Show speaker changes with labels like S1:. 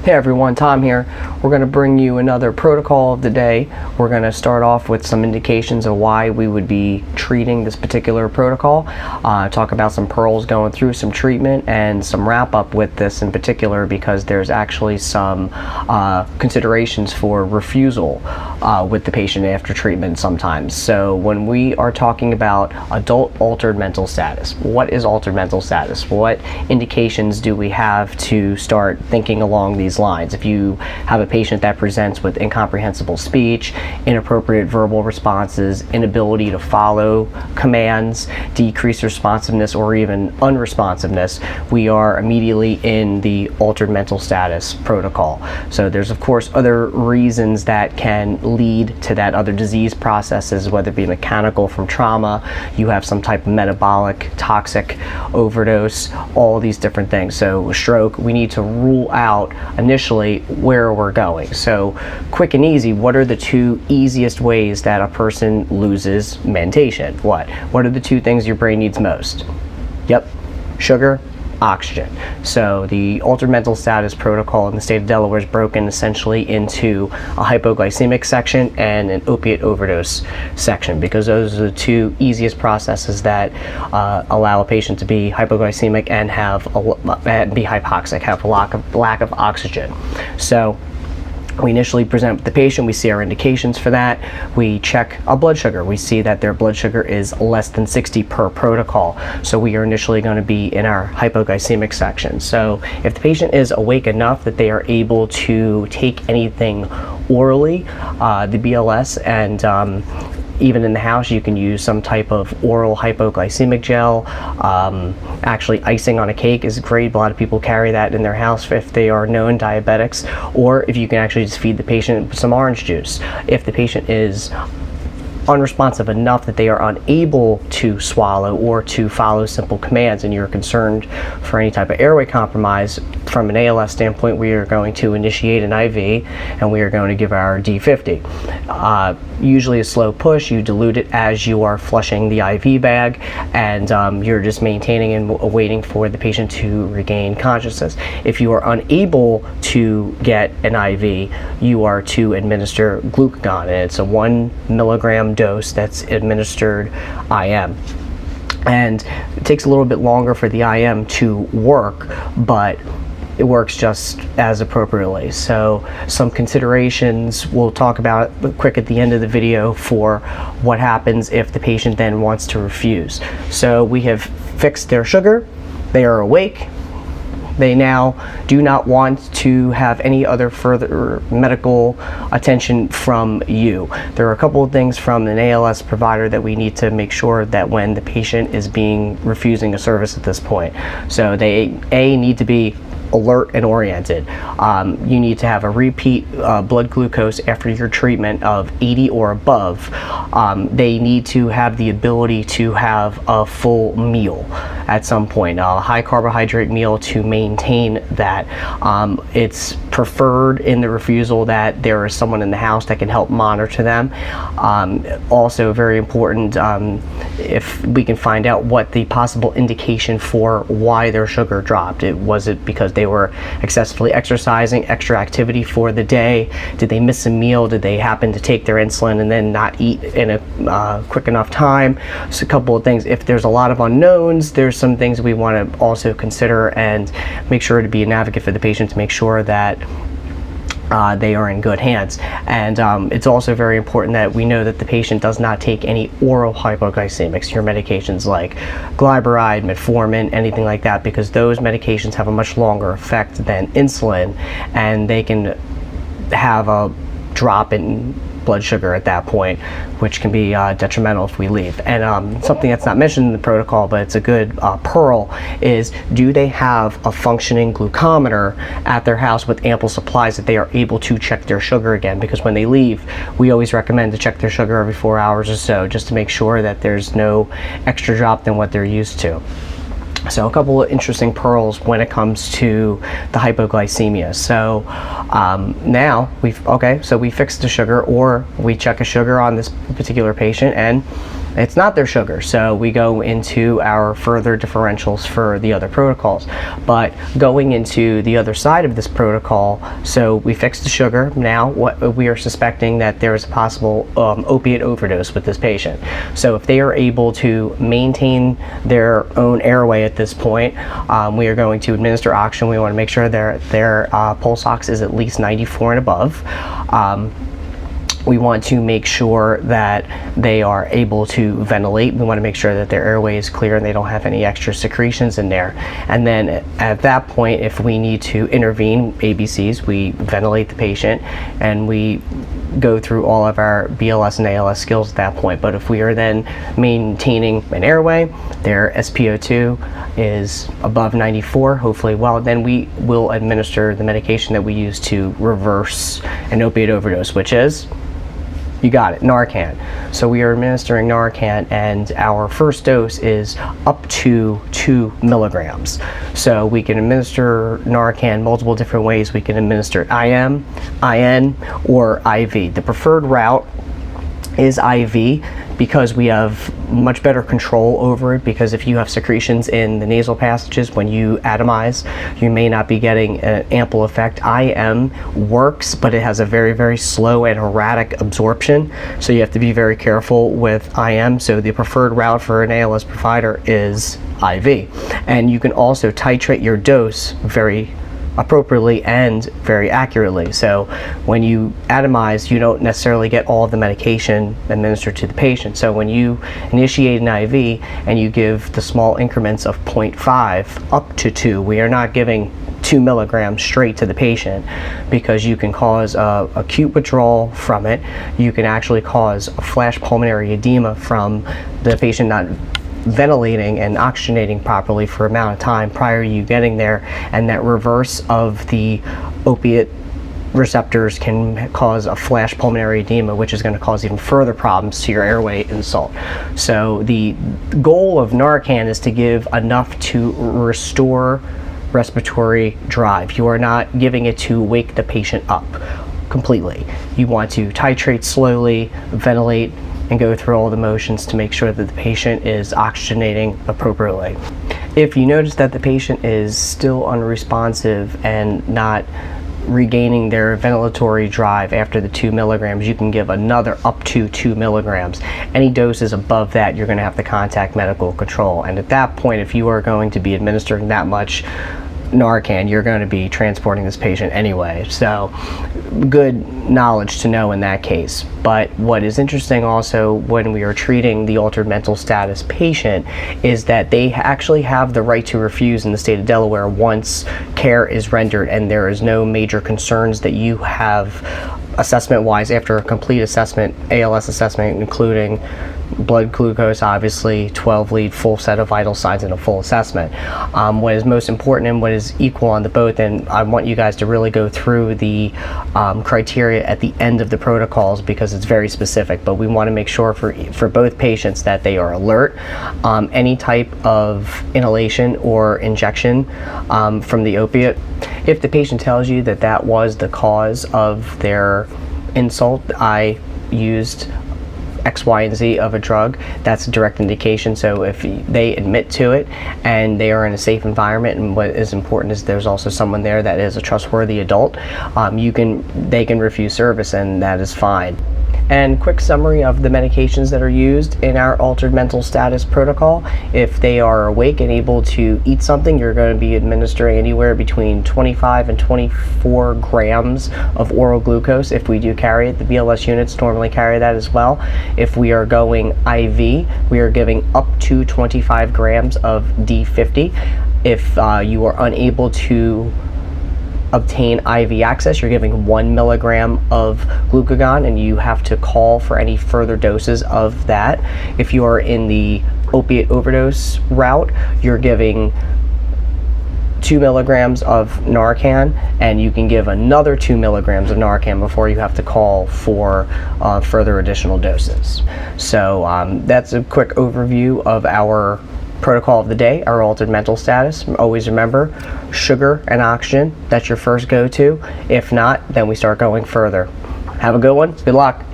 S1: Hey everyone, Tom here. We're going to bring you another protocol of the day. We're going to start off with some indications of why we would be treating this particular protocol, talk about some pearls going through some treatment, and some wrap up with this in particular because there's actually some considerations for refusal with the patient after treatment sometimes. So when we are talking about adult altered mental status, what is altered mental status? What indications do we have to start thinking along these lines? If you have a patient that presents with incomprehensible speech, inappropriate verbal responses, inability to follow commands, decreased responsiveness, or even unresponsiveness, we are immediately in the altered mental status protocol. So there's of course other reasons that can lead to that, other disease processes, whether it be mechanical from trauma, you have some type of metabolic, toxic overdose, all these different things. So stroke, we need to rule out initially where we're going. So quick and easy, what are the two easiest ways that a person loses mentation? What are the two things your brain needs most? Yep, sugar, oxygen. So the altered mental status protocol in the state of Delaware is broken essentially into a hypoglycemic section and an opiate overdose section, because those are the two easiest processes that allow a patient to be hypoglycemic and be hypoxic, have a lack of oxygen. So we initially present with the patient, we see our indications for that, we check a blood sugar, we see that their blood sugar is less than 60 per protocol, so we are initially going to be in our hypoglycemic section. So if the patient is awake enough that they are able to take anything orally, the BLS, and even in the house you can use some type of oral hypoglycemic gel. Actually, icing on a cake is great. A lot of people carry that in their house if they are known diabetics, or if you can actually just feed the patient some orange juice. If the patient is unresponsive enough that they are unable to swallow or to follow simple commands and you're concerned for any type of airway compromise, from an ALS standpoint, we are going to initiate an IV and we are going to give our D50. Usually a slow push, you dilute it as you are flushing the IV bag, and you're just maintaining and waiting for the patient to regain consciousness. If you are unable to get an IV, you are to administer glucagon, and it's a 1 milligram dose that's administered IM. And it takes a little bit longer for the IM to work, but it works just as appropriately. So some considerations we'll talk about quick at the end of the video for what happens if the patient then wants to refuse. So we have fixed their sugar, they are awake, they now do not want to have any other further medical attention from you. There are a couple of things from an ALS provider that we need to make sure that when the patient is refusing a service at this point. So they need to be alert and oriented. You need to have a repeat blood glucose after your treatment of 80 or above. They need to have the ability to have a full meal at some point, a high carbohydrate meal to maintain that. It's preferred in the refusal that there is someone in the house that can help monitor them. Also very important, if we can find out what the possible indication for why their sugar dropped. Was it because they were excessively exercising, extra activity for the day? Did they miss a meal? Did they happen to take their insulin and then not eat in a quick enough time? So a couple of things. If there's a lot of unknowns, there's some things we want to also consider and make sure to be an advocate for the patient to make sure that they are in good hands. And it's also very important that we know that the patient does not take any oral hypoglycemics, your medications like glyburide, metformin, anything like that, because those medications have a much longer effect than insulin, and they can have a drop in blood sugar at that point, which can be detrimental if we leave. And something that's not mentioned in the protocol, but it's a good pearl, is do they have a functioning glucometer at their house with ample supplies that they are able to check their sugar again? Because when they leave, we always recommend to check their sugar every 4 hours or so, just to make sure that there's no extra drop than what they're used to. So a couple of interesting pearls when it comes to the hypoglycemia. So now we fixed the sugar, or we check a sugar on this particular patient, and it's not their sugar. So we go into our further differentials for the other protocols. But going into the other side of this protocol, so we fixed the sugar. Now what we are suspecting that there is a possible opiate overdose with this patient. So if they are able to maintain their own airway at this point, we are going to administer oxygen. We want to make sure their pulse ox is at least 94 and above. We want to make sure that they are able to ventilate. We want to make sure that their airway is clear and they don't have any extra secretions in there. And then at that point, if we need to intervene, ABCs, we ventilate the patient and we go through all of our BLS and ALS skills at that point. But if we are then maintaining an airway, their SpO2 is above 94, hopefully, well, then we will administer the medication that we use to reverse an opiate overdose, which is, you got it, Narcan. So we are administering Narcan, and our first dose is up to 2 milligrams. So we can administer Narcan multiple different ways. We can administer it IM, IN, or IV. The preferred route is IV because we have much better control over it, because if you have secretions in the nasal passages when you atomize, you may not be getting an ample effect. IM works, but it has a very, very slow and erratic absorption, so you have to be very careful with IM. So the preferred route for an ALS provider is IV. And you can also titrate your dose very appropriately and very accurately. So when you atomize, you don't necessarily get all of the medication administered to the patient. So when you initiate an IV and you give the small increments of 0.5 up to 2, we are not giving 2 milligrams straight to the patient, because you can cause acute withdrawal from it. You can actually cause a flash pulmonary edema from the patient not ventilating and oxygenating properly for an amount of time prior to you getting there, and that reverse of the opiate receptors can cause a flash pulmonary edema, which is going to cause even further problems to your airway insult. So the goal of Narcan is to give enough to restore respiratory drive. You are not giving it to wake the patient up completely. You want to titrate slowly, ventilate, and go through all the motions to make sure that the patient is oxygenating appropriately. If you notice that the patient is still unresponsive and not regaining their ventilatory drive after the 2 milligrams, you can give another up to 2 milligrams. Any doses above that, you're going to have to contact medical control. And at that point, if you are going to be administering that much Narcan, you're going to be transporting this patient anyway. So good knowledge to know in that case. But what is interesting also when we are treating the altered mental status patient is that they actually have the right to refuse in the state of Delaware once care is rendered and there is no major concerns that you have assessment-wise after a complete assessment, ALS assessment, including blood glucose, obviously, 12-lead, full set of vital signs, and a full assessment. What is most important and what is equal on the both, and I want you guys to really go through the criteria at the end of the protocols because it's very specific, but we want to make sure for both patients that they are alert. Any type of inhalation or injection from the opiate, if the patient tells you that that was the cause of their insult, I used X, Y, and Z of a drug, that's a direct indication. So if they admit to it and they are in a safe environment, and what is important is there's also someone there that is a trustworthy adult, they can refuse service, and that is fine. And quick summary of the medications that are used in our altered mental status protocol. If they are awake and able to eat something, you're going to be administering anywhere between 25 and 24 grams of oral glucose. If we do carry it, the BLS units normally carry that as well. If we are going IV, we are giving up to 25 grams of D50. If you are unable to obtain IV access, you're giving 1 milligram of glucagon, and you have to call for any further doses of that. If you are in the opiate overdose route, you're giving 2 milligrams of Narcan, and you can give another 2 milligrams of Narcan before you have to call for further additional doses. So that's a quick overview of our protocol of the day, our altered mental status. Always remember, sugar and oxygen, that's your first go-to. If not, then we start going further. Have a good one. Good luck.